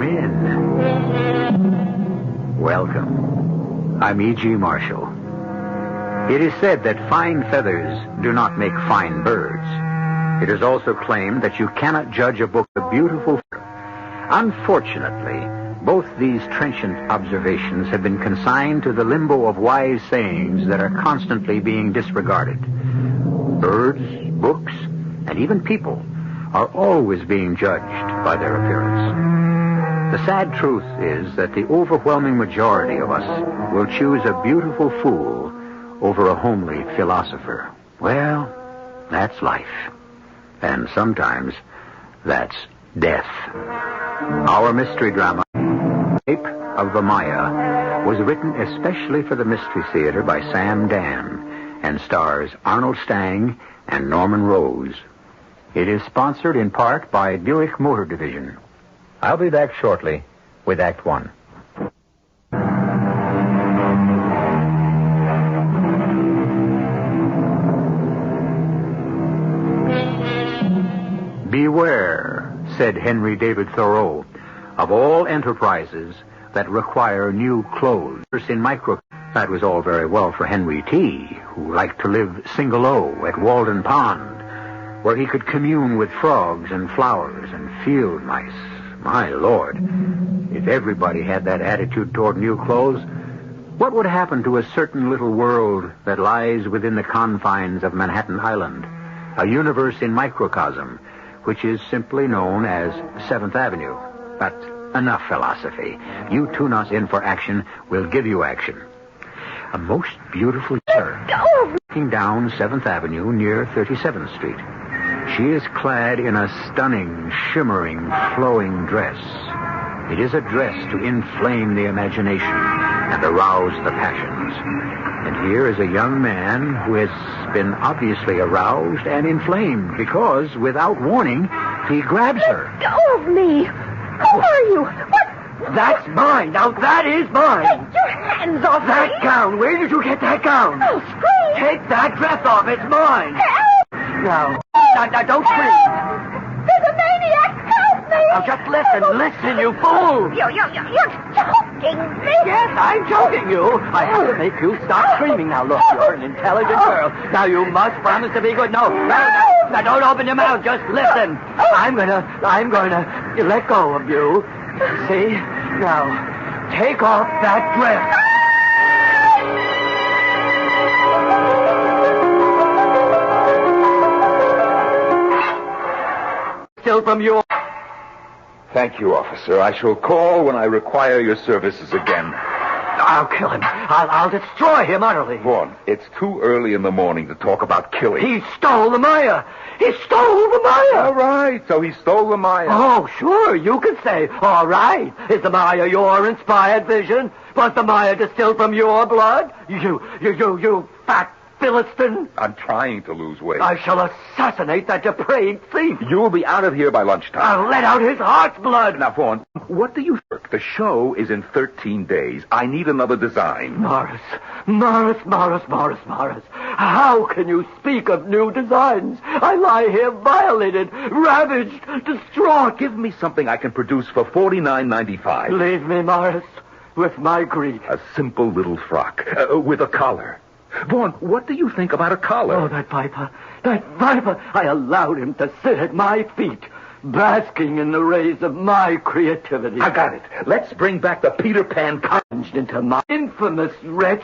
Come in. Welcome. I'm E.G. Marshall. It is said that fine feathers do not make fine birds. It is also claimed that you cannot judge a book a beautiful. Unfortunately, both these trenchant observations have been consigned to the limbo of wise sayings that are constantly being disregarded. Birds, books, and even people are always being judged by their appearance. The sad truth is that the overwhelming majority of us will choose a beautiful fool over a homely philosopher. Well, that's life. And sometimes that's death. Our mystery drama, Rape of the Maia, was written especially for the Mystery Theater by Sam Dann and stars Arnold Stang and Norman Rose. It is sponsored in part by Buick Motor Division. I'll be back shortly with Act One. Beware, said Henry David Thoreau, of all enterprises that require new clothes in micro. That was all very well for Henry T., who liked to live single-o at Walden Pond, where he could commune with frogs and flowers and field mice. My Lord, if everybody had that attitude toward new clothes, what would happen to a certain little world that lies within the confines of Manhattan Island, a universe in microcosm, which is simply known as 7th Avenue? But enough philosophy. You tune us in for action, we'll give you action. A most beautiful girl walking down 7th Avenue near 37th Street. She is clad in a stunning, shimmering, flowing dress. It is a dress to inflame the imagination and arouse the passions. And here is a young man who has been obviously aroused and inflamed because, without warning, he grabs her. Let go of me! Who are you? What? That's mine. Now that is mine. Take your hands off That me! gown. Where did you get that gown? I'll scream! Take that dress off. It's mine. Help! Now, don't scream. There's a maniac! Help me! Now just listen, you fool. You're choking me! Yes, I'm choking you. I have to make you stop screaming. Now look, you're an intelligent girl. Now you must promise to be good. No, now don't open your mouth. Just listen. I'm gonna let go of you. See? Now, take off that dress. Still from you. Thank you, officer. I shall call when I require your services again. I'll kill him. I'll destroy him utterly. Vaughn, it's too early in the morning to talk about killing. He stole the Maia. He stole the Maia. All right, so he stole the Maia. Oh, sure, you could say, all right. Is the Maia your inspired vision? Was the Maia distilled from your blood? You fat Philistine. I'm trying to lose weight. I shall assassinate that depraved thief. You'll be out of here by lunchtime. I'll let out his heart's blood. Now, Vaughn, what do you think? The show is in 13 days. I need another design. Morris. How can you speak of new designs? I lie here violated, ravaged, distraught. Give me something I can produce for $49.95. Leave me, Morris, with my grief. A simple little frock with a collar. Vaughn, what do you think about a collar? Oh, that viper. I allowed him to sit at my feet, basking in the rays of my creativity. I got it. Let's bring back the Peter Pan collar. Plunged into my infamous wretch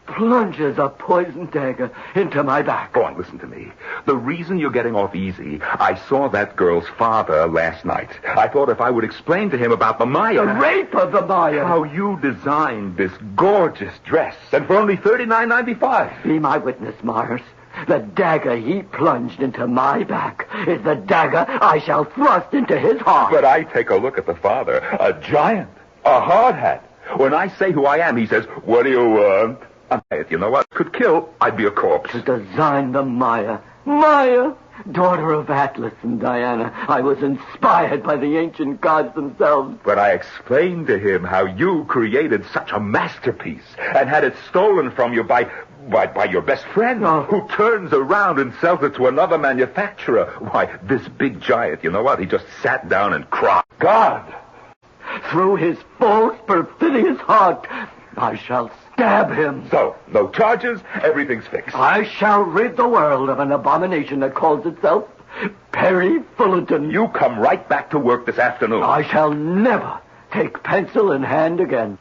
plunges a poisoned dagger into my back. Vaughn, listen to me. The reason you're getting off easy, I saw that girl's father last night. I thought if I would explain to him about the Maia... The rape of the Maia. How you designed this gorgeous dress, and for only $39.95. Be my witness, Morris. The dagger he plunged into my back is the dagger I shall thrust into his heart. But I take a look at the father, a giant, a hard hat. When I say who I am, he says, "What do you want?" If you know what could kill, I'd be a corpse. To design the Maia. Maia, daughter of Atlas and Diana. I was inspired by the ancient gods themselves. But I explained to him how you created such a masterpiece and had it stolen from you by your best friend, who turns around and sells it to another manufacturer. Why, this big giant, you know what? He just sat down and cried. God! through his false, perfidious heart. I shall stab him. So, no charges, everything's fixed. I shall rid the world of an abomination that calls itself Perry Fullerton. You come right back to work this afternoon. I shall never take pencil in hand again.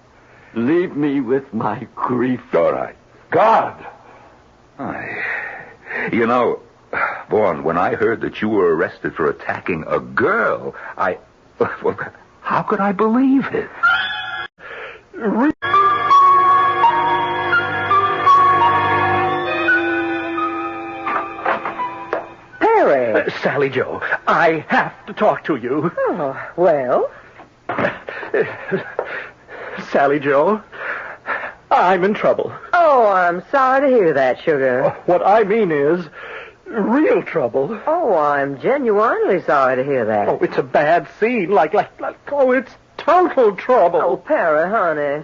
Leave me with my grief. All right. God! You know, Vaughn, when I heard that you were arrested for attacking a girl, well, how could I believe it? Perry. Sally Joe, I have to talk to you. Oh, well? Sally Joe, I'm in trouble. Oh, I'm sorry to hear that, sugar. What I mean is real trouble. Oh, I'm genuinely sorry to hear that. Oh, it's a bad scene. Like, it's total trouble. Oh, Perry, honey.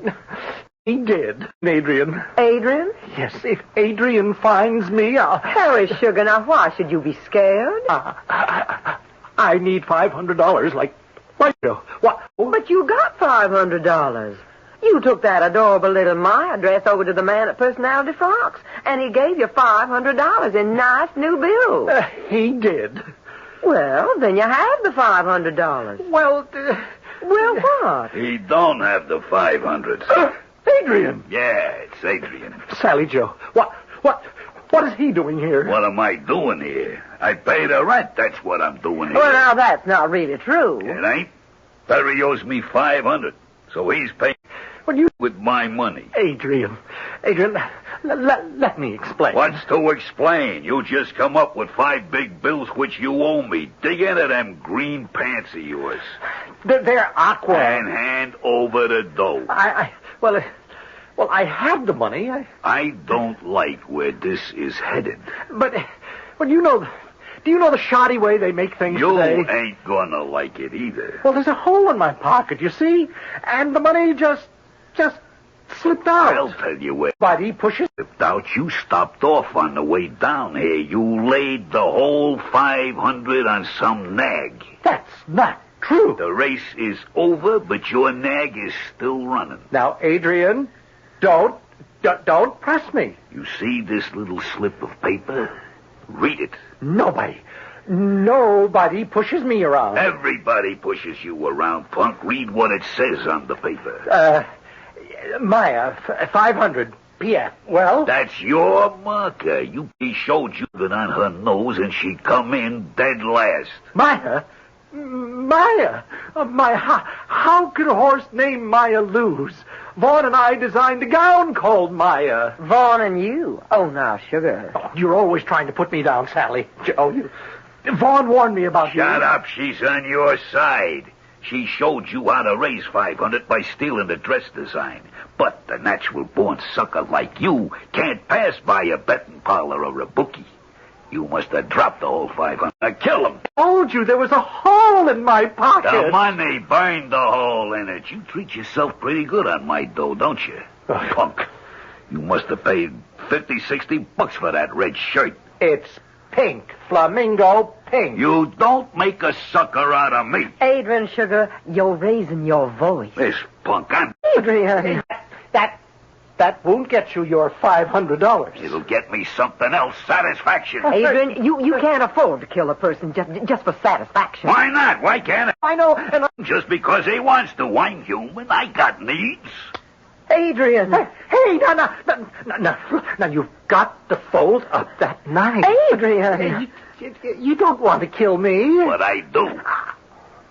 He did. Adrian. Adrian? Yes, if Adrian finds me, I'll... Perry, sugar, now why should you be scared? I need $500, like now. What? But you got $500. You took that adorable little Maia dress over to the man at Personality Frocks, and he gave you $500 in nice new bills. He did. Well, then you have the $500. Well, Well, what? He don't have the 500. Adrian. Yeah, it's Adrian. Sally Joe, what is he doing here? What am I doing here? I pay the rent. That's what I'm doing here. Well, now, that's not really true. It ain't. Perry owes me 500, so he's paying with my money. Adrian, let me explain. What's to explain? You just come up with 5 big bills which you owe me. Dig into them green pants of yours. They're aqua. And hand over the dough. Well, I have the money. I don't like where this is headed. But, do you know the shoddy way they make things You today? ain't gonna like it either. Well, there's a hole in my pocket, you see? And the money just slipped out. I'll tell you where. But he pushes... Without you stopped off on the way down here. You laid the whole 500 on some nag. That's not true. The race is over, but your nag is still running. Now, Adrian, don't press me. You see this little slip of paper? Read it. Nobody pushes me around. Everybody pushes you around, punk. Read what it says on the paper. Maia, 500 PF. Well? That's your marker. He showed you that on her nose, and she come in dead last. Maia, how could a horse named Maia lose? Vaughn and I designed a gown called Maia. Vaughn and you? Oh, now, sugar. Oh, you're always trying to put me down, Sally. Vaughn warned me about you. Shut up. She's on your side. She showed you how to raise 500 by stealing the dress design. But the natural-born sucker like you can't pass by a betting parlor or a bookie. You must have dropped the whole 500. Kill him. I told you there was a hole in my pocket. The money burned the hole in it. You treat yourself pretty good on my dough, don't you? Punk. You must have paid $50-$60 for that red shirt. It's pink. Flamingo pink. You don't make a sucker out of me. Adrian, sugar, you're raising your voice. This punk, Adrian. That won't get you your $500. It'll get me something else. Satisfaction. Adrian, you can't afford to kill a person just for satisfaction. Why not? Why can't I know, and Just because he wants to. I'm human. I got needs. Adrian. Hey, now, you've got to fold up that knife. Adrian. You don't want to kill me. But I do.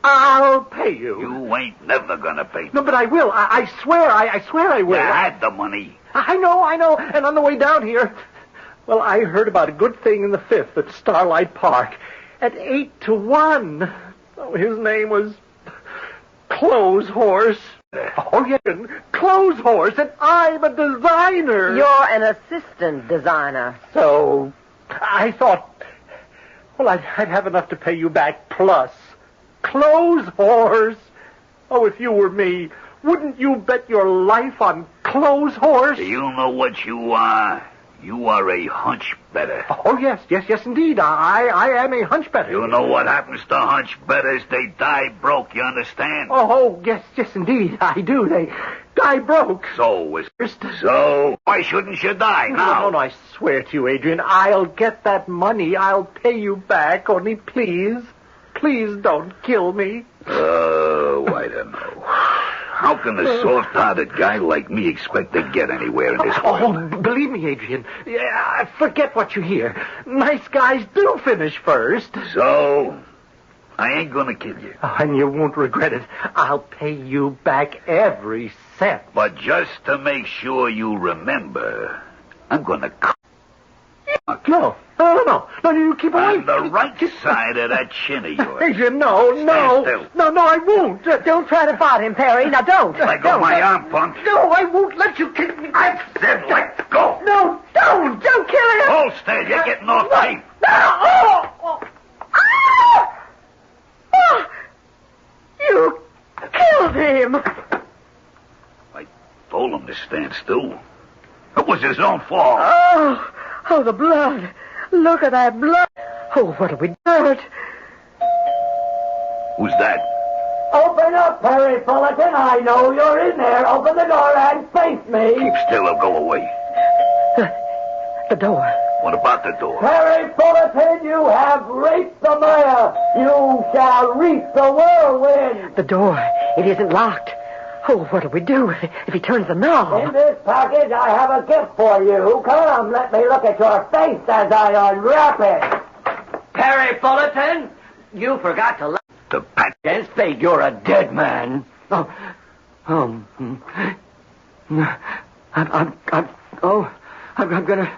I'll pay you. You ain't never gonna pay me. No, but I will. I swear I will. You had the money. I know. And on the way down here, well, I heard about a good thing in the Fifth at Starlight Park at 8-1. Oh, his name was Clothes Horse. Oh, yeah, Clothes Horse, and I'm a designer. You're an assistant designer. So, I thought, well, I'd have enough to pay you back plus. Clothes Horse. Oh, if you were me, wouldn't you bet your life on Clothes Horse? Do you know what you are? You are a hunch better. Oh, yes, indeed. I am a hunch better. You know what happens to hunch betters? They die broke, you understand? Oh, yes, indeed. I do. They die broke. So why shouldn't you die now? No, I swear to you, Adrian, I'll get that money. I'll pay you back. Only please don't kill me. Oh, I don't know. How can a soft-hearted guy like me expect to get anywhere in this world? Oh, believe me, Adrian. Yeah, forget what you hear. Nice guys do finish first. So, I ain't gonna kill you. Oh, and you won't regret it. I'll pay you back every cent. But just to make sure you remember, I'm gonna No, you keep away. on the right side of that chin of yours. Adrian, no, I won't. Don't try to fight him, Perry. Now, don't. Let go of my arm, punk. No, I won't let you kick me. I said let go. No, don't kill him. Hold still, you're getting off cheap. You killed him. I told him to stand still. It was his own fault. Oh, the blood. Look at that blood. Oh, what have we done? Who's that? Open up, Perry Fullerton. I know you're in there. Open the door and face me. Keep still or go away. The door. What about the door? Perry Fullerton, you have raped the Maia. You shall reap the whirlwind. The door. It isn't locked. Oh, what do we do if he turns the knob? In this package, I have a gift for you. Come, let me look at your face as I unwrap it. Perry Fullerton, you forgot to let The pat. against fate. You're a dead man. I'm gonna.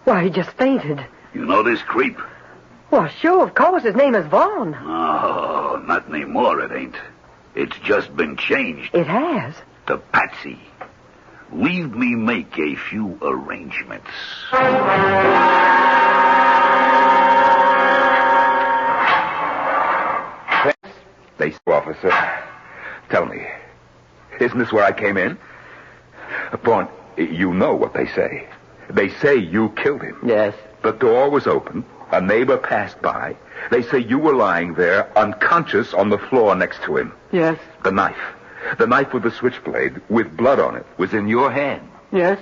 Why, he just fainted. You know this creep? Well, sure, of course. His name is Vaughn. Oh, not anymore, it ain't. It's just been changed It has. to Patsy. Leave me make a few arrangements. They, officer, tell me, isn't this where I came in? Vaughn, you know what they say. They say you killed him. Yes. The door was open. A neighbor passed by. They say you were lying there, unconscious, on the floor next to him. Yes. The knife with the switchblade, with blood on it, was in your hand. Yes.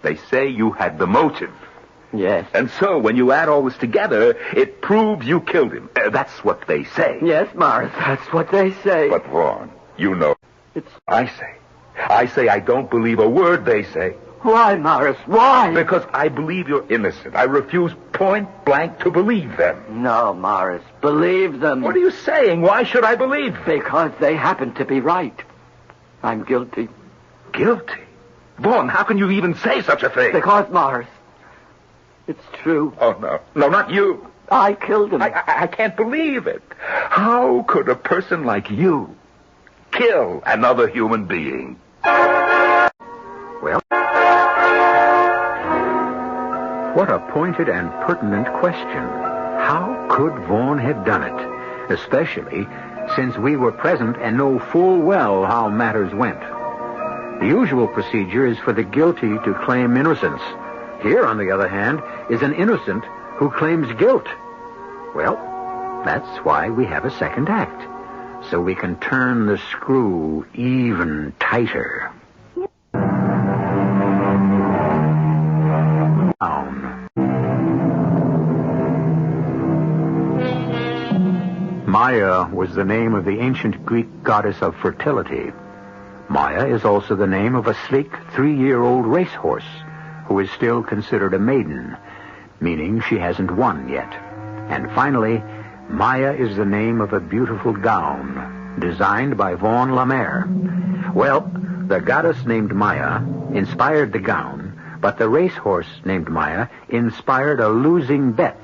They say you had the motive. Yes. And so, when you add all this together, it proves you killed him. That's what they say. Yes, Morris, that's what they say. But, Vaughn, you know. It's... I say I don't believe a word they say. Why, Morris, why? Because I believe you're innocent. I refuse point blank to believe them. No, Morris, believe them. What are you saying? Why should I believe them? Because they happen to be right. I'm guilty. Guilty? Vaughn, how can you even say such a thing? Because, Morris, it's true. Oh, no. No, not you. I killed him. I can't believe it. How could a person like you kill another human being? Well, what a pointed and pertinent question. How could Vaughn have done it? Especially since we were present and know full well how matters went. The usual procedure is for the guilty to claim innocence. Here, on the other hand, is an innocent who claims guilt. Well, that's why we have a second act, so we can turn the screw even tighter. Maia was the name of the ancient Greek goddess of fertility. Maia is also the name of a sleek 3-year-old racehorse who is still considered a maiden, meaning she hasn't won yet. And finally, Maia is the name of a beautiful gown designed by Vaughn Lemaire. Well, the goddess named Maia inspired the gown, but the racehorse named Maia inspired a losing bet.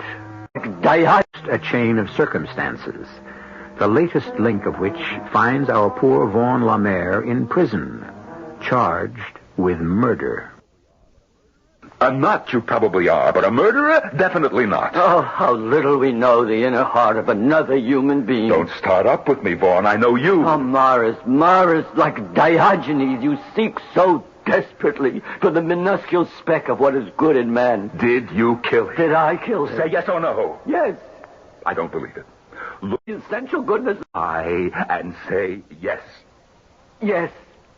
A chain of circumstances, the latest link of which finds our poor Vaughn Lemaire in prison, charged with murder. A nut you probably are, but a murderer? Definitely not. Oh, how little we know the inner heart of another human being. Don't start up with me, Vaughn. I know you. Oh, Morris, like Diogenes, you seek so desperately for the minuscule speck of what is good in man. Did you kill him? Did I kill him? Say yes or no. Yes. I don't believe it. Look, The essential goodness. and say yes. Yes.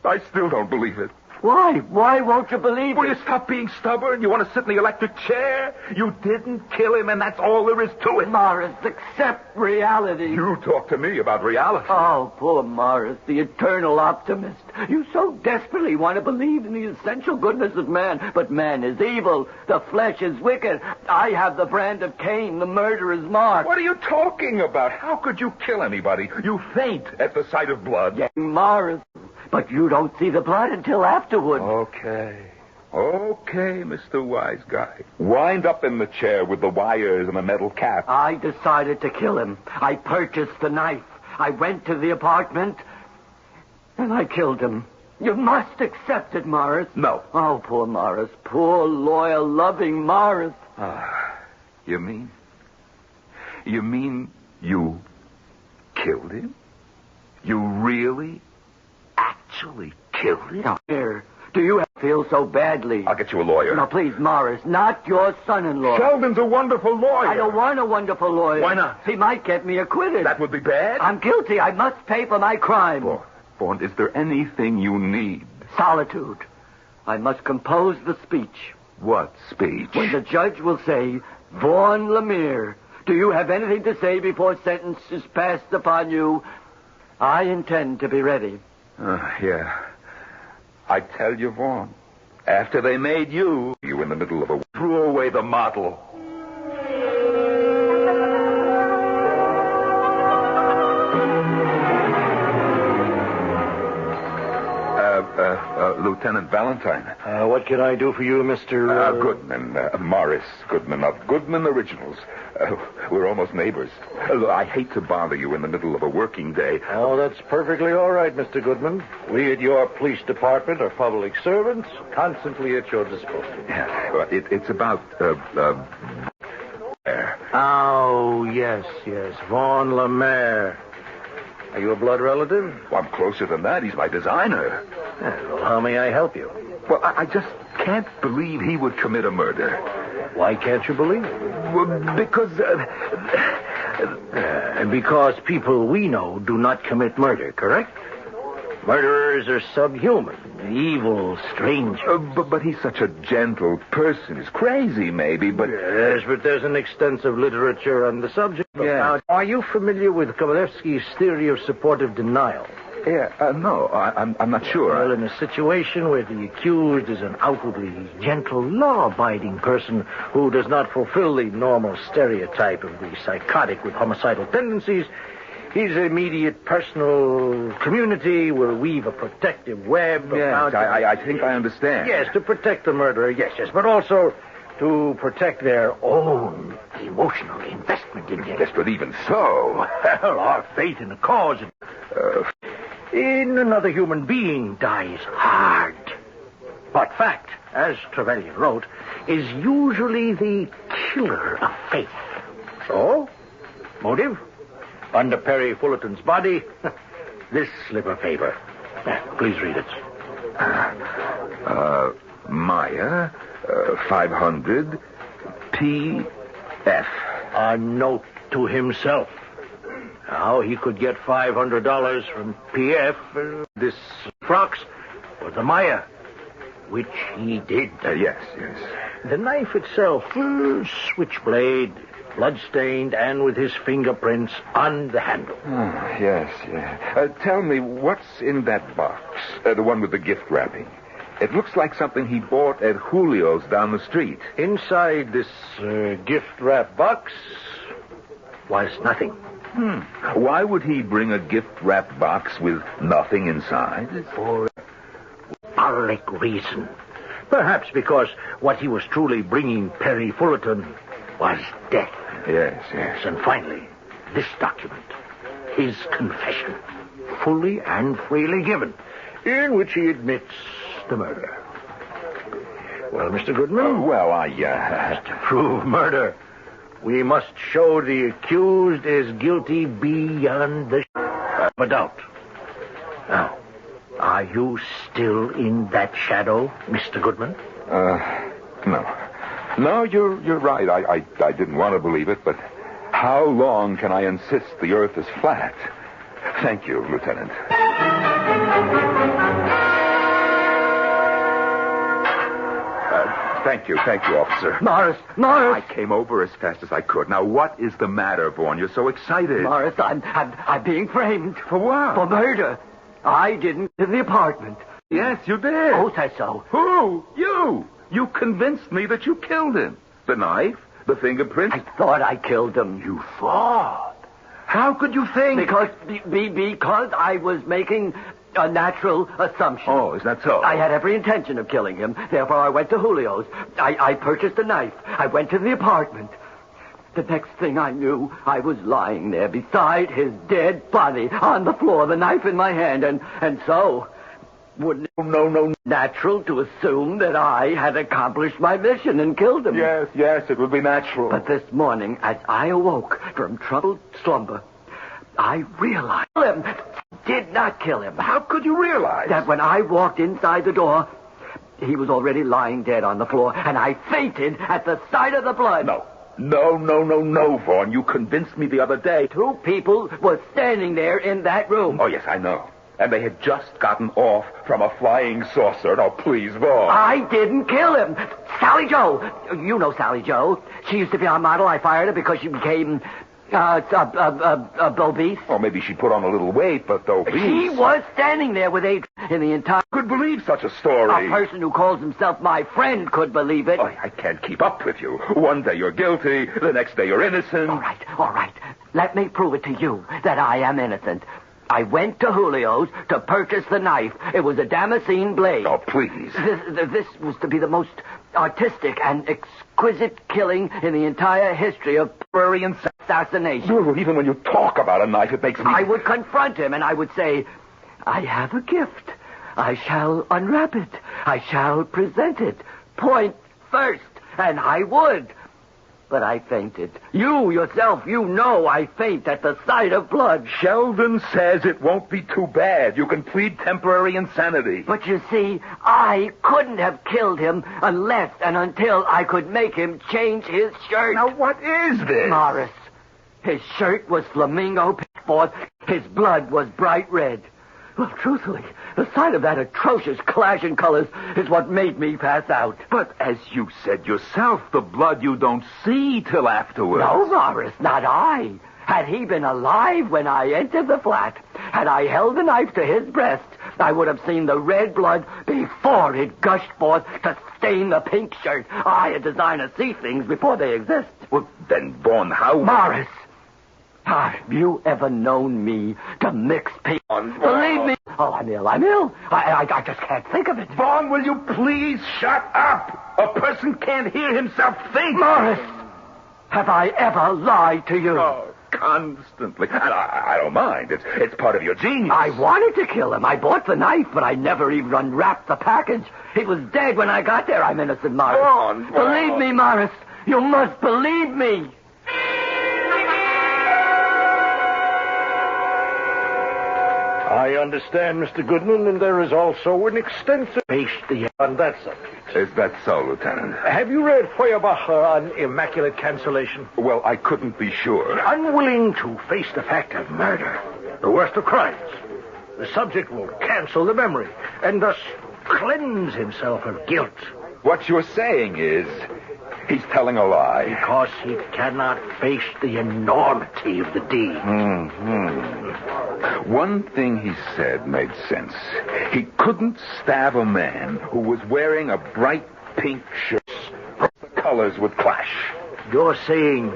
I still don't believe it. Why? Why won't you believe Will it? you stop being stubborn? You want to sit in the electric chair? You didn't kill him, and that's all there is to it. Morris, accept reality. You talk to me about reality. Oh, poor Morris, the eternal optimist. You so desperately want to believe in the essential goodness of man, but man is evil. The flesh is wicked. I have the brand of Cain, the murderer's mark. What are you talking about? How could you kill anybody? You faint at the sight of blood. Yeah, Morris, but you don't see the blood until afterward. Okay, Mr. Wise Guy. Wind up in the chair with the wires and the metal cap. I decided to kill him. I purchased the knife. I went to the apartment, and I killed him. You must accept it, Morris. No. Oh, poor Morris. Poor, loyal, loving Morris. You mean you killed him? You really, actually killed him? Now, here, do you feel so badly? I'll get you a lawyer. Now, please, Morris, not your son-in-law. Sheldon's a wonderful lawyer. I don't want a wonderful lawyer. Why not? He might get me acquitted. That would be bad. I'm guilty. I must pay for my crime. Vaughn, is there anything you need? Solitude. I must compose the speech. What speech? When the judge will say, Vaughn Lemire, do you have anything to say before sentence is passed upon you? I intend to be ready. Yeah. I tell you, Vaughn, after they made you in the middle of threw away the model. Lieutenant Valentine. What can I do for you, Mr. Goodman, Morris Goodman of Goodman Originals. We're almost neighbors. Look, I hate to bother you in the middle of a working day. Oh, that's perfectly all right, Mr. Goodman. We at your police department are public servants, constantly at your disposal. Yeah, well, it's about, Oh, yes. Vaughn Lemire. Are you a blood relative? Well, I'm closer than that. He's my designer. Well, how may I help you? Well, I just can't believe he would commit a murder. Why can't you believe it? Well, because... because people we know do not commit murder, correct? Murderers are subhuman, evil, strange. But he's such a gentle person. He's crazy, maybe, but... Yes, but there's an extensive literature on the subject. Yes. Now, are you familiar with Kovalevsky's theory of supportive denial? Yeah, no, I'm not sure. Well, in a situation where the accused is an outwardly gentle, law-abiding person who does not fulfill the normal stereotype of the psychotic with homicidal tendencies, his immediate personal community will weave a protective web. Yes, I think I understand. Yes, to protect the murderer, yes, but also to protect their own emotional investment in him. Yes, but even so... Well, our faith in the cause in another human being dies hard. But fact, as Trevelyan wrote, is usually the killer of faith. So, motive? Under Perry Fullerton's body, this slip of paper. Please read it. Maia, 500, P.F. A note to himself. Now, he could get $500 from P.F. This frocks or the Maia, which he did. Yes. The knife itself, switchblade, blood-stained, and with his fingerprints on the handle. Yes. Tell me, what's in that box? The one with the gift wrapping. It looks like something he bought at Julio's down the street. Inside this gift-wrap box was nothing. Why would he bring a gift-wrapped box with nothing inside? For symbolic reason. Perhaps because what he was truly bringing Perry Fullerton was death. Yes. And finally, this document, his confession, fully and freely given, in which he admits the murder. Well, Mr. Goodman? To prove murder, we must show the accused is guilty beyond the shadow of a doubt. Now, Are you still in that shadow, Mr. Goodman? No. No, you're right. I didn't want to believe it, but how long can I insist the earth is flat? Thank you, Lieutenant. Thank you, officer. Morris! I came over as fast as I could. Now, what is the matter, Vaughn? You're so excited. Morris, I'm being framed. For what? For murder. I didn't in the apartment. Yes, you did. Who says so? Who? You. You convinced me that you killed him. The knife, the fingerprints. I thought I killed him. You thought? How could you think? Because I was making a natural assumption. Oh, is that so? I had every intention of killing him. Therefore, I went to Julio's. I purchased a knife. I went to the apartment. The next thing I knew, I was lying there beside his dead body on the floor, the knife in my hand, and so... Wouldn't it no natural to assume that I had accomplished my mission and killed him? Yes, it would be natural. But this morning, as I awoke from troubled slumber, I realized him. Did not kill him. How could you realize? That when I walked inside the door, he was already lying dead on the floor, and I fainted at the sight of the blood. No, Vaughn. You convinced me the other day. 2 people were standing there in that room. Oh, yes, I know. And they had just gotten off from a flying saucer. Oh, please, Vaughn. I didn't kill him. Sally Joe. You know Sally Joe. She used to be our model. I fired her because she became... obese. Or maybe she put on a little weight, but obese. She was standing there with Adrian in the entire... Could believe such a story. A person who calls himself my friend could believe it. Oh, I can't keep up with you. One day you're guilty, the next day you're innocent. All right. Let me prove it to you that I am innocent. I went to Julio's to purchase the knife. It was a Damascene blade. Oh, please. This was to be the most artistic and exquisite killing in the entire history of prairie assassination. Oh, even when you talk about a knife, it makes me... I would confront him and I would say, I have a gift. I shall unwrap it. I shall present it. Point first. And I would. But I fainted. You yourself, you know I faint at the sight of blood. Sheldon says it won't be too bad. You can plead temporary insanity. But you see, I couldn't have killed him unless and until I could make him change his shirt. Now, what is this? Morris, his shirt was flamingo pinboard. His blood was bright red. Well, truthfully, the sight of that atrocious clash in colors is what made me pass out. But as you said yourself, the blood you don't see till afterwards. No, Morris, not I. Had he been alive when I entered the flat, had I held the knife to his breast, I would have seen the red blood before it gushed forth to stain the pink shirt. I, a designer, see things before they exist. Well, then, Vaughn, how... Morris! Have you ever known me to mix people? Believe me. Oh, I'm ill. I just can't think of it. Vaughn, will you please shut up? A person can't hear himself think. Morris, have I ever lied to you? Oh, constantly. And I don't mind. It's part of your genius. I wanted to kill him. I bought the knife, but I never even unwrapped the package. He was dead when I got there. I'm innocent, Morris. Vaughn. Believe me, Morris. You must believe me. I understand, Mr. Goodman, and there is also an extensive history on that subject. Is that so, Lieutenant? Have you read Feuerbacher on immaculate cancellation? Well, I couldn't be sure. Unwilling to face the fact of murder, the worst of crimes, the subject will cancel the memory and thus cleanse himself of guilt. What you're saying is he's telling a lie. Because he cannot face the enormity of the deed. One thing he said made sense. He couldn't stab a man who was wearing a bright pink shirt. The colors would clash. You're saying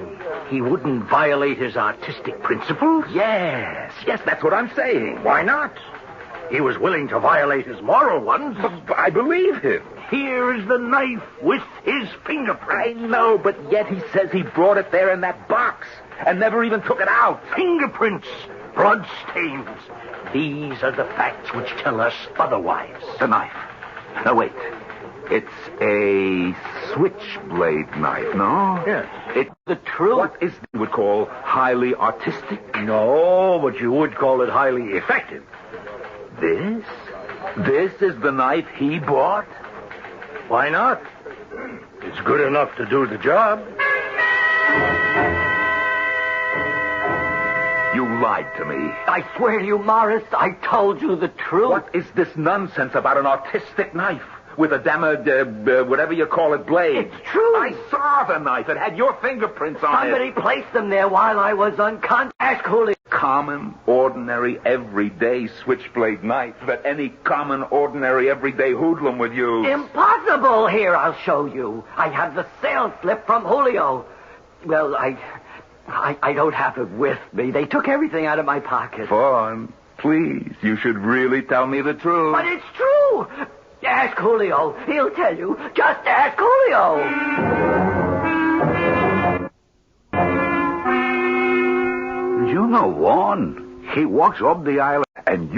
he wouldn't violate his artistic principles? Yes, that's what I'm saying. Why not? He was willing to violate his moral ones. But I believe him. Here is the knife with his fingerprint. I know, but yet he says he brought it there in that box and never even took it out. Fingerprints, blood stains. These are the facts which tell us otherwise. The knife. No, wait. It's a switchblade knife, no? Yes. It's the truth. What is you would call highly artistic? No, but you would call it highly effective. This? This is the knife he bought? Why not? It's good enough to do the job. You lied to me. I swear to you, Morris, I told you the truth. What is this nonsense about an artistic knife with a whatever you call it, blade? It's true. I saw the knife. It had your fingerprints on Somebody placed them there while I was unconscious. Ask Julio. Common, ordinary, everyday switchblade knife that any common, ordinary, everyday hoodlum would use. Impossible. Here, I'll show you. I have the sales slip from Julio. Well, I don't have it with me. They took everything out of my pocket. Vaughn, please, you should really tell me the truth. But it's true. Ask Julio. He'll tell you. Just ask Julio. You know, Vaughn, he walks up the aisle and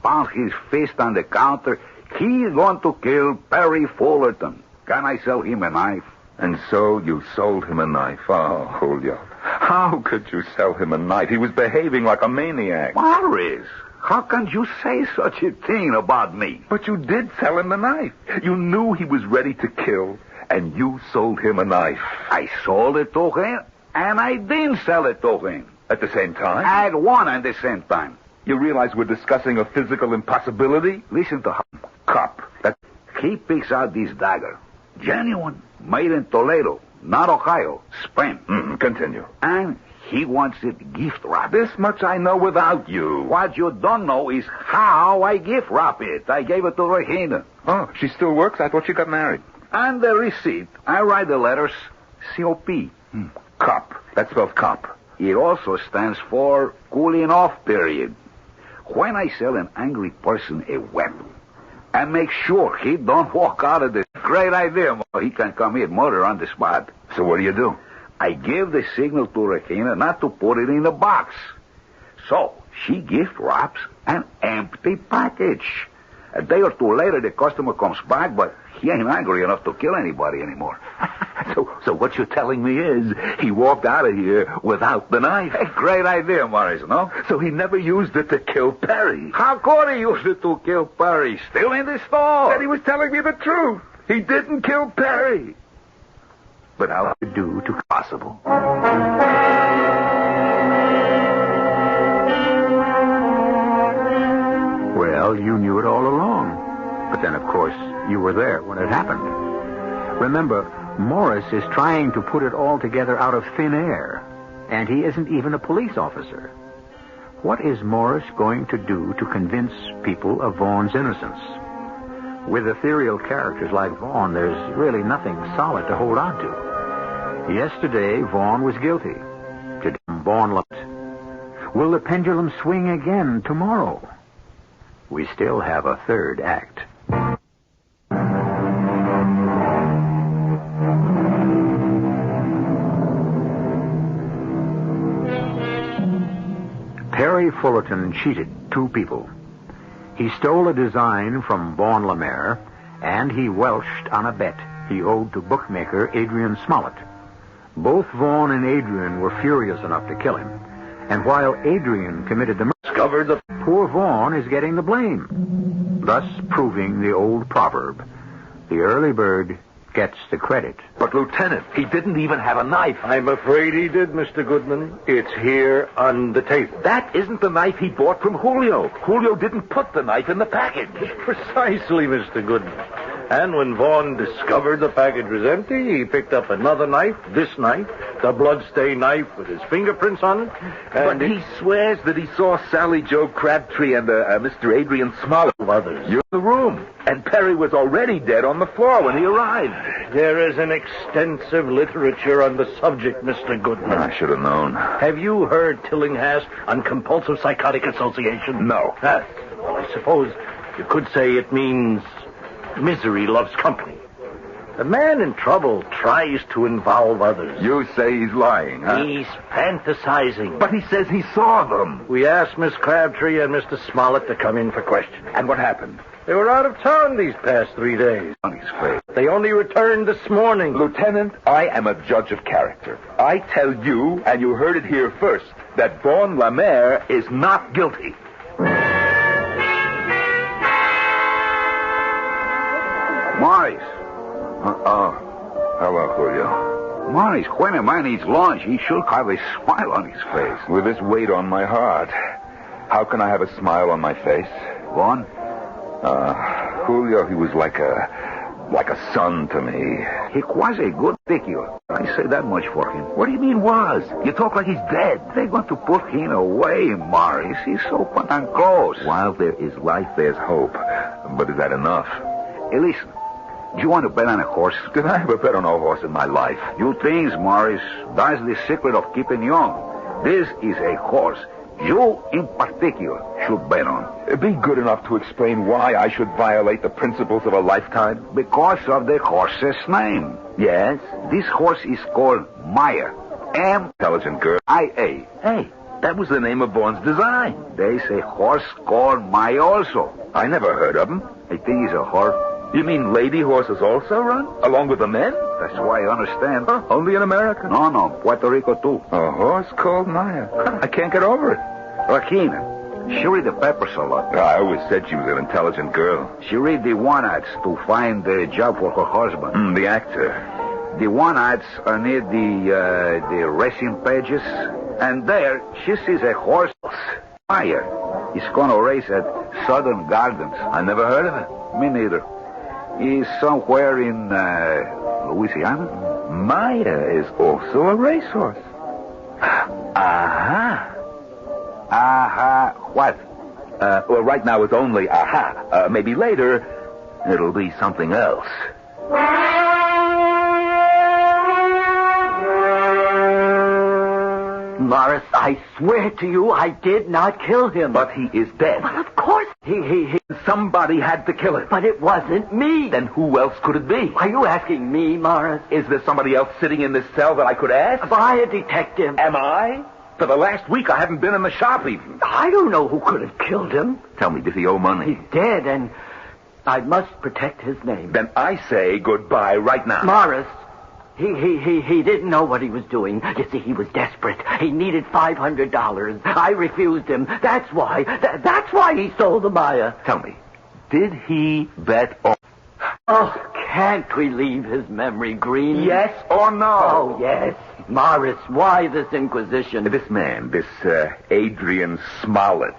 pounds his fist on the counter. He's going to kill Perry Fullerton. Can I sell him a knife? And so you sold him a knife. Oh, Julio. How could you sell him a knife? He was behaving like a maniac. Morris, how can you say such a thing about me? But you did sell him the knife. You knew he was ready to kill, and you sold him a knife. I sold it to him, and I didn't sell it to him. At the same time? At one and the same time. You realize we're discussing a physical impossibility? Listen to him. Cop. He picks out this dagger. Genuine. Made in Toledo. Not Ohio. Spain. Continue. And he wants it gift wrapped. This much I know without you. What you don't know is how I gift wrap it. I gave it to Regina. Oh, she still works? I thought she got married. And the receipt. I write the letters C-O-P. Cop. That spells cop. It also stands for cooling off period. When I sell an angry person a weapon, I make sure he don't walk out of this. Great idea. He can commit murder on the spot. So what do? I give the signal to Regina not to put it in the box. So she gift wraps an empty package. A day or two later, the customer comes back, but he ain't angry enough to kill anybody anymore. So what you're telling me is he walked out of here without the knife. A great idea, Morris, no? So he never used it to kill Perry. How could he use it to kill Perry? Still in the store. And he was telling me the truth. He didn't kill Perry. But how to do to possible? Well, you knew it all along. But then, of course, you were there when it happened. Remember, Morris is trying to put it all together out of thin air, and he isn't even a police officer. What is Morris going to do to convince people of Vaughn's innocence? With ethereal characters like Vaughn, there's really nothing solid to hold on to. Yesterday, Vaughn was guilty. Today, Vaughn left. Will the pendulum swing again tomorrow? We still have a third act. Perry Fullerton cheated two people. He stole a design from Vaughn Lemaire, and he welched on a bet he owed to bookmaker Adrian Smollett. Both Vaughn and Adrian were furious enough to kill him, and while Adrian committed the murder, poor Vaughn is getting the blame, thus proving the old proverb, the early bird gets the credit. But, Lieutenant, he didn't even have a knife. I'm afraid he did, Mr. Goodman. It's here on the table. That isn't the knife he bought from Julio. Julio didn't put the knife in the package. Precisely, Mr. Goodman. And when Vaughn discovered the package was empty, he picked up another knife, this knife, the bloodstained knife with his fingerprints on it. But he swears that he saw Sally Joe Crabtree and Mr. Adrian Smollett. Others. You're in the room. And Perry was already dead on the floor when he arrived. There is an extensive literature on the subject, Mr. Goodman. I should have known. Have you heard Tillinghast on compulsive psychotic association? No. Well, I suppose you could say it means misery loves company. A man in trouble tries to involve others. You say he's lying, huh? He's fantasizing. But he says he saw them. We asked Miss Crabtree and Mr. Smollett to come in for questioning. And what happened? They were out of town these past 3 days. They only returned this morning. Lieutenant, I am a judge of character. I tell you, and you heard it here first, that Vaughn Lemaire is not guilty. Morris. Hello, Julio. Morris, when a man eats lunch, he should have a smile on his face. With this weight on my heart, how can I have a smile on my face? Go on. Julio, he was like a son to me. He was a good figure. I say that much for him. What do you mean was? You talk like he's dead. They're going to put him away, Morris. He's so and close. While there is life, there's hope. But is that enough? Hey, listen. Do you want to bet on a horse? Did I ever bet on a horse in my life? You things, Morris. That's the secret of keeping young. This is a horse you, in particular, should bet on. Be good enough to explain why I should violate the principles of a lifetime. Because of the horse's name. Yes? This horse is called Maia. Intelligent girl. I-A. Hey, that was the name of Vaughn's design. There's a horse called Maia also. I never heard of him. I think he's a horse. You mean lady horses also run? Along with the men? That's why I understand. Huh, only in America? No, Puerto Rico too. A horse called Maia. I can't get over it. Rakina, she read the papers a lot. I always said she was an intelligent girl. She read the one ads to find a job for her husband. The actor. The one ads are near the racing pages. And there, she sees a horse. Maia. He's going to race at Southern Gardens. I never heard of it. Me neither. He's somewhere in Louisiana. Maia is also a racehorse. Aha. Aha. What? Well, right now it's only aha. Maybe later it'll be something else. Morris, I swear to you, I did not kill him. But he is dead. Well, of course, he. Somebody had to kill him. But it wasn't me. Then who else could it be? Are you asking me, Morris? Is there somebody else sitting in this cell that I could ask? By a detective. Am I? For the last week, I haven't been in the shop even. I don't know who could have killed him. Tell me, does he owe money? He's dead, and I must protect his name. Then I say goodbye right now. Morris, he didn't know what he was doing. You see, he was desperate. He needed $500. I refused him. That's why. That's why he stole the Maia. Tell me, did he bet on... Oh, can't we leave his memory green? Yes or no? Oh, yes. Morris, why this inquisition? This man, this Adrian Smollett,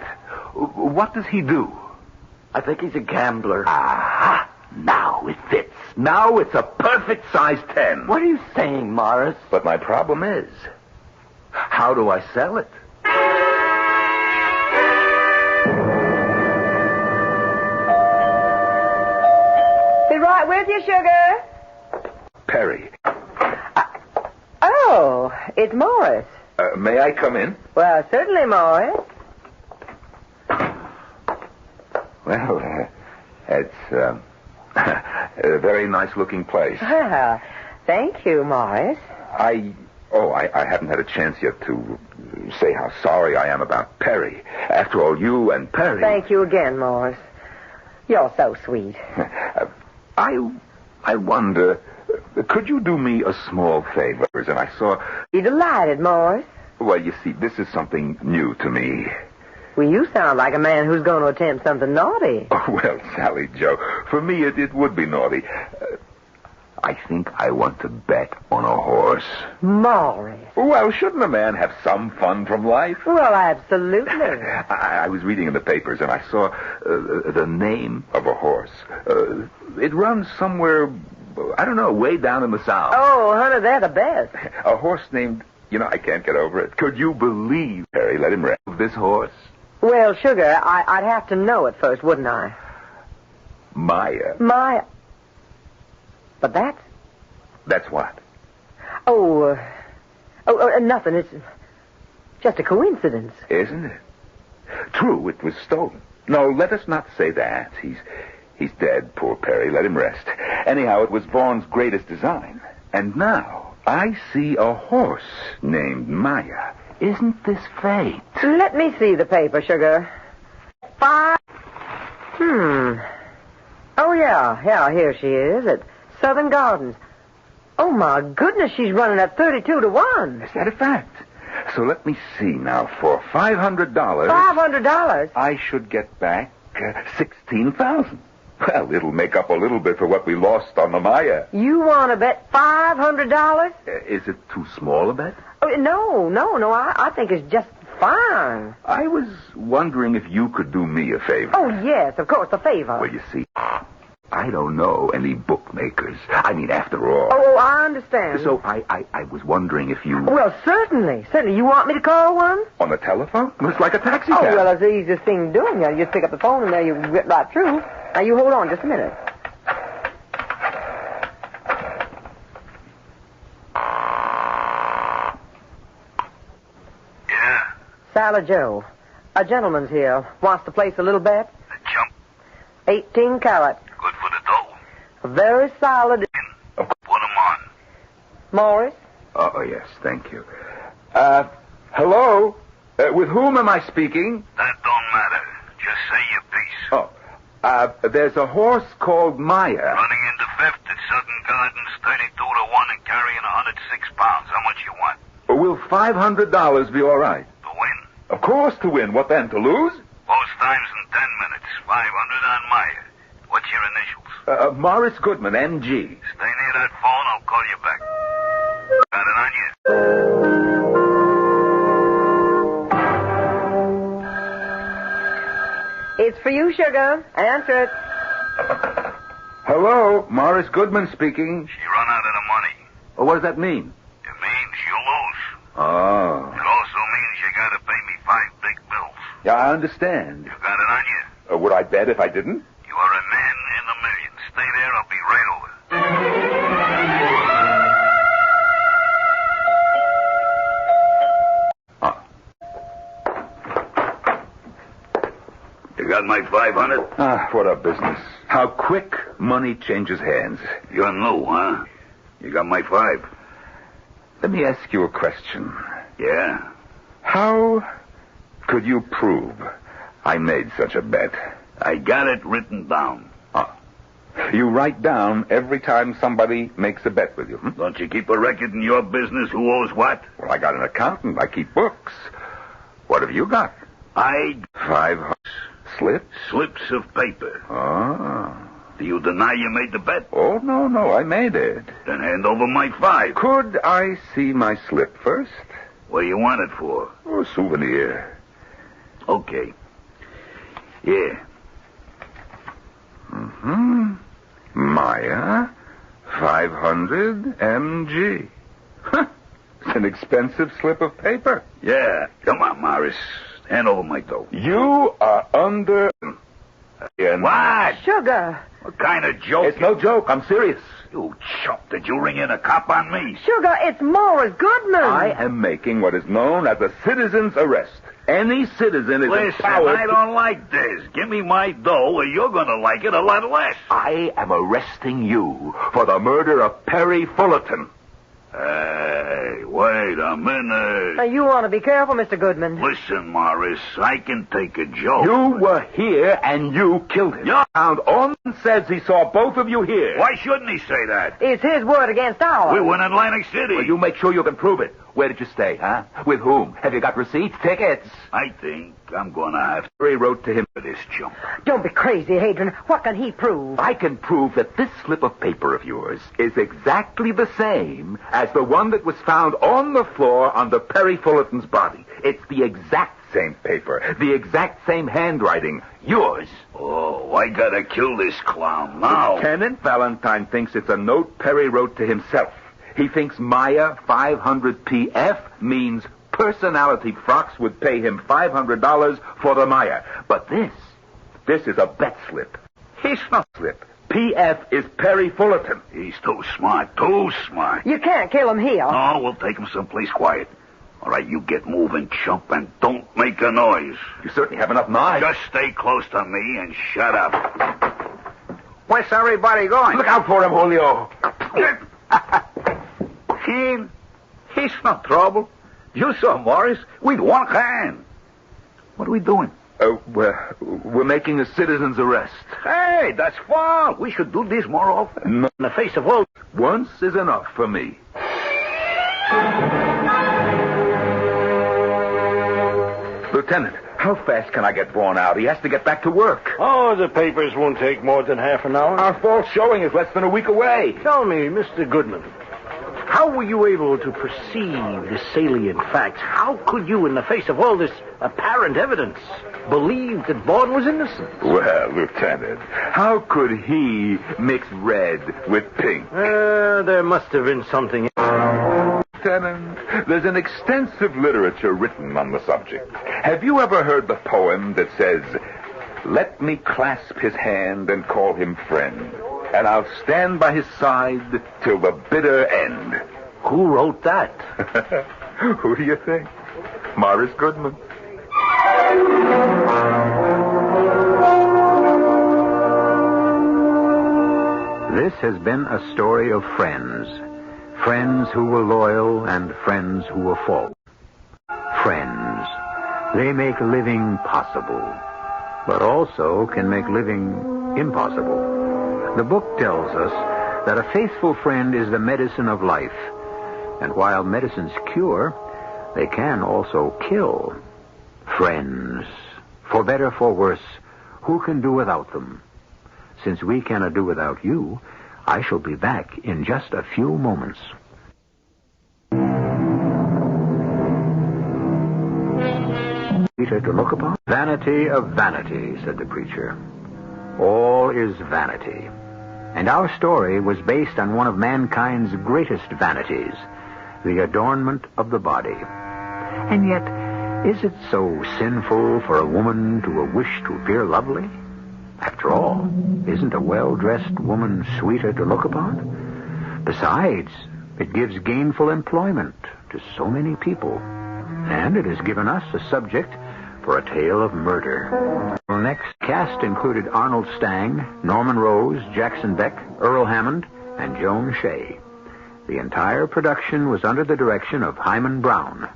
what does he do? I think he's a gambler. Aha! Now it fits. Now it's a perfect size 10. What are you saying, Morris? But my problem is, how do I sell it? Be right with you, sugar. Perry. Oh, it's Morris. May I come in? Well, certainly, Morris. Well, it's a very nice-looking place. Well, thank you, Morris. I haven't had a chance yet to say how sorry I am about Perry. After all, you and Perry... Thank you again, Morris. You're so sweet. I wonder, could you do me a small favor? And I saw... Be delighted, Morris. Well, you see, this is something new to me. Well, you sound like a man who's going to attempt something naughty. Oh, well, Sally Joe, for me it would be naughty. I think I want to bet on a horse. Morris. Well, shouldn't a man have some fun from life? Well, absolutely. I was reading in the papers and I saw the name of a horse. It runs somewhere, I don't know, way down in the south. Oh, honey, they're the best. A horse named, I can't get over it. Could you believe Perry let him ride this horse? Well, sugar, I'd have to know it first, wouldn't I? Maia. Maia. But that's... That's what? Oh, nothing. It's just a coincidence. Isn't it? True, it was stolen. No, let us not say that. He's dead, poor Perry. Let him rest. Anyhow, it was Vaughn's greatest design. And now I see a horse named Maia. Isn't this fate? Let me see the paper, sugar. 5... Oh, yeah, here she is at Southern Gardens. Oh, my goodness, she's running at 32 to 1. Is that a fact? So let me see now. For $500... $500? I should get back $16,000. Well, it'll make up a little bit for what we lost on the Maia. You want to bet $500? Is it too small a bet? Oh, no. I think it's just fine. I was wondering if you could do me a favor. Oh, yes, of course, a favor. Well, you see, I don't know any bookmakers. I mean, after all. Oh, I understand. So I was wondering if you... Well, certainly. You want me to call one? On the telephone? It's like a taxi Oh, cab. well, it's the easiest thing doing. You just pick up the phone and there you get right through. Now, you hold on just a minute. Yeah, Salad Joe. A gentleman's here. Wants to place a little bet. the chump. 18 carat. Good for the dough. Very solid. Put 'em on. Morris? Oh, yes, thank you. Hello? With whom am I speaking? That don't matter. Just say your piece. Oh, there's a horse called Maia. Running into fifth at Sutton Gardens, 32-1 and carrying 106 pounds. How much you want? Will $500 be all right? To win? Of course to win. What then, to lose? Both times in 10 minutes. 500 on Maia. What's your initials? Morris Goodman, MG. Stay near that phone. I'll call you back. Got it on you? It's for you, sugar. Answer it. Hello, Morris Goodman speaking. She run out of the money. Oh, what does that mean? It means you lose. Oh. It also means you gotta pay me 5 big bills. Yeah, I understand. You got it on you? Would I bet if I didn't? You are a man in a million. Stay there. I'll be right over. You got my 500? What a business. How quick money changes hands. You're new, huh? You got my 5? Let me ask you a question. Yeah? How could you prove I made such a bet? I got it written down. You write down every time somebody makes a bet with you. Don't you keep a record in your business who owes what? Well, I got an accountant. I keep books. What have you got? 5 slips? Slips of paper. Ah. Do you deny you made the bet? Oh, no, I made it. Then hand over my 5. Could I see my slip first? What do you want it for? Oh, a souvenir. Okay. Yeah. Maia, 500 MG. It's an expensive slip of paper. Yeah. Come on, Morris. Hand over my dough. You are under... What? Sugar. What kind of joke? It's no joke. I'm serious. You chump. Did you ring in a cop on me? Sugar, it's Morris Goodman. I am making what is known as a citizen's arrest. Any citizen is Listen, empowered... I don't like this. Give me my dough or you're going to like it a lot less. I am arresting you for the murder of Perry Fullerton. Hey, wait a minute. Now, you want to be careful, Mr. Goodman. Listen, Morris, I can take a joke. You were here and you killed him. Yeah. And Arnold says he saw both of you here. Why shouldn't he say that? It's his word against ours. We were in Atlantic City. Well, you make sure you can prove it. Where did you stay, huh? With whom? Have you got receipts, tickets? I think I'm going to have to He wrote to him for this chump. Don't be crazy, Hadrian. What can he prove? I can prove that this slip of paper of yours is exactly the same as the one that was found on the floor under Perry Fullerton's body. It's the exact same paper, the exact same handwriting. Yours. Oh, I got to kill this clown now. Lieutenant Valentine thinks it's a note Perry wrote to himself. He thinks Maia 500 PF means Personality Frocks would pay him $500 for the Maia. But this is a bet slip. He's not. Slip. PF is Perry Fullerton. He's too smart, too smart. You can't kill him here. No, we'll take him someplace quiet. All right, you get moving, chump, and don't make a noise. You certainly have enough knives. Just stay close to me and shut up. Where's everybody going? Look out for him, Julio. He's no trouble. You saw Morris with one hand. What are we doing? We're making a citizen's arrest. Hey, that's fun. We should do this more often. No. In the face of all. Once is enough for me. Lieutenant, How fast can I get Vaughn out? He has to get back to work. Oh, the papers won't take more than half an hour. Our fall showing is less than a week away. Tell me, Mr. Goodman, how were you able to perceive the salient facts? How could you, in the face of all this apparent evidence, believe that Vaughn was innocent? Well, Lieutenant, how could he mix red with pink? There must have been something. Lieutenant, there's an extensive literature written on the subject. Have you ever heard the poem that says, "Let me clasp his hand and call him friend, and I'll stand by his side till the bitter end"? Who wrote that? Who do you think? Morris Goodman. This has been a story of friends. Friends who were loyal and friends who were false. Friends. They make living possible, but also can make living impossible. The book tells us that a faithful friend is the medicine of life. And while medicines cure, they can also kill. Friends. For better, for worse, who can do without them? Since we cannot do without you, I shall be back in just a few moments. To look upon? Vanity of vanity, said the preacher. All is vanity. And our story was based on one of mankind's greatest vanities, the adornment of the body. And yet, is it so sinful for a woman to wish to appear lovely? After all, isn't a well-dressed woman sweeter to look upon? Besides, it gives gainful employment to so many people. And it has given us a subject for a tale of murder. The next cast included Arnold Stang, Norman Rose, Jackson Beck, Earl Hammond, and Joan Shay. The entire production was under the direction of Himan Brown.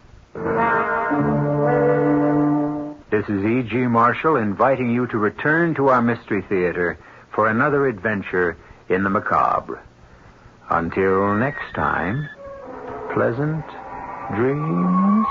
This is E.G. Marshall inviting you to return to our Mystery Theater for another adventure in the macabre. Until next time, pleasant dreams.